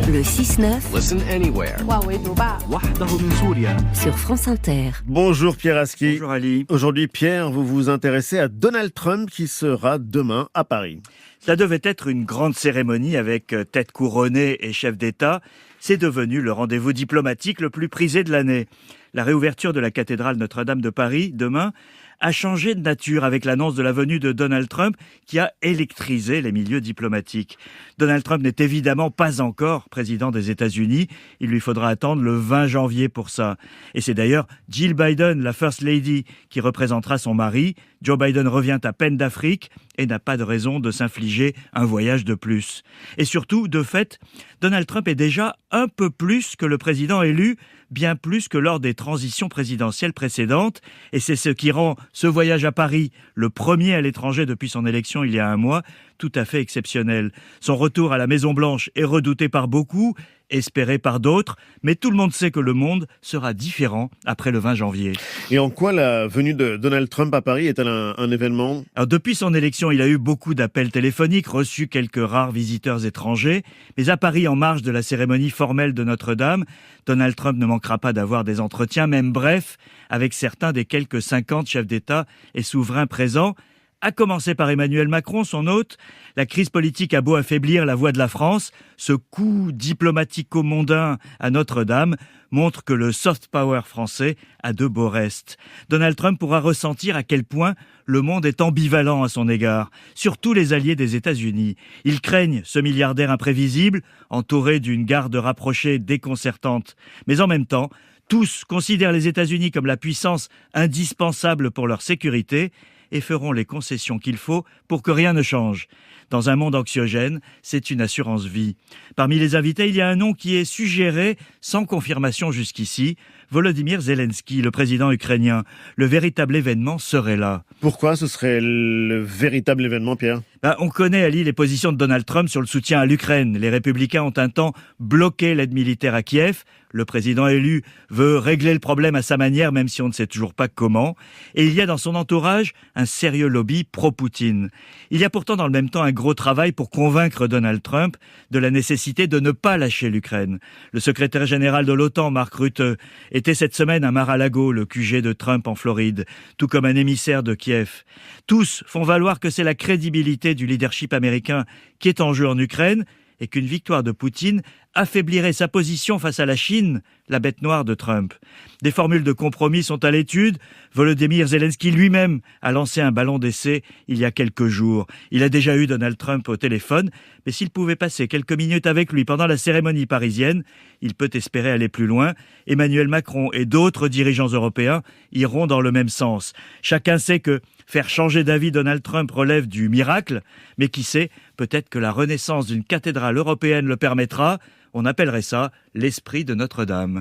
Le 6-9. Listen anywhere. Sur France Inter. Bonjour Pierre Aski. Bonjour Ali. Aujourd'hui Pierre, vous vous intéressez à Donald Trump qui sera demain à Paris. Ça devait être une grande cérémonie avec tête couronnée et chef d'État. C'est devenu le rendez-vous diplomatique le plus prisé de l'année. La réouverture de la cathédrale Notre-Dame de Paris, demain, a changé de nature avec l'annonce de la venue de Donald Trump qui a électrisé les milieux diplomatiques. Donald Trump n'est évidemment pas encore président des États-Unis. Il lui faudra attendre le 20 janvier pour ça. Et c'est d'ailleurs Jill Biden, la First Lady, qui représentera son mari. Joe Biden revient à peine d'Afrique et n'a pas de raison de s'infliger un voyage de plus. Et surtout, de fait, Donald Trump est déjà un peu plus que le président élu, bien plus que lors des transitions présidentielles précédentes. Et c'est ce qui rend ce voyage à Paris, le premier à l'étranger depuis son élection il y a un mois, tout à fait exceptionnel. Son retour à la Maison-Blanche est redouté par beaucoup, espéré par d'autres, mais tout le monde sait que le monde sera différent après le 20 janvier. Et en quoi la venue de Donald Trump à Paris est-elle un événement ? Alors, depuis son élection, il a eu beaucoup d'appels téléphoniques, reçu quelques rares visiteurs étrangers, mais à Paris, en marge de la cérémonie formelle de Notre-Dame, Donald Trump ne manquera pas d'avoir des entretiens, même brefs, avec certains des quelques 50 chefs d'État et souverains présents, à commencer par Emmanuel Macron, son hôte. La crise politique a beau affaiblir la voix de la France, ce coup diplomatico-mondain à Notre-Dame montre que le soft power français a de beaux restes. Donald Trump pourra ressentir à quel point le monde est ambivalent à son égard, surtout les alliés des États-Unis. Ils craignent ce milliardaire imprévisible, entouré d'une garde rapprochée déconcertante. Mais en même temps, tous considèrent les États-Unis comme la puissance indispensable pour leur sécurité et feront les concessions qu'il faut pour que rien ne change. Dans un monde anxiogène, c'est une assurance vie. Parmi les invités, il y a un nom qui est suggéré, sans confirmation jusqu'ici, Volodymyr Zelensky, le président ukrainien. Le véritable événement serait là. Pourquoi ce serait le véritable événement, Pierre ? On connaît, Ali, les positions de Donald Trump sur le soutien à l'Ukraine. Les républicains ont un temps bloqué l'aide militaire à Kiev. Le président élu veut régler le problème à sa manière, même si on ne sait toujours pas comment. Et il y a dans son entourage un sérieux lobby pro-Poutine. Il y a pourtant dans le même temps un gros travail pour convaincre Donald Trump de la nécessité de ne pas lâcher l'Ukraine. Le secrétaire général de l'OTAN, Mark Rutte, était cette semaine à Mar-a-Lago, le QG de Trump en Floride, tout comme un émissaire de Kiev. Tous font valoir que c'est la crédibilité du leadership américain qui est en jeu en Ukraine et qu'une victoire de Poutine affaiblirait sa position face à la Chine, la bête noire de Trump. Des formules de compromis sont à l'étude. Volodymyr Zelensky lui-même a lancé un ballon d'essai il y a quelques jours. Il a déjà eu Donald Trump au téléphone, mais s'il pouvait passer quelques minutes avec lui pendant la cérémonie parisienne, il peut espérer aller plus loin. Emmanuel Macron et d'autres dirigeants européens iront dans le même sens. Chacun sait que faire changer d'avis Donald Trump relève du miracle, mais qui sait, peut-être que la renaissance d'une cathédrale européenne le permettra. On appellerait ça l'esprit de Notre-Dame.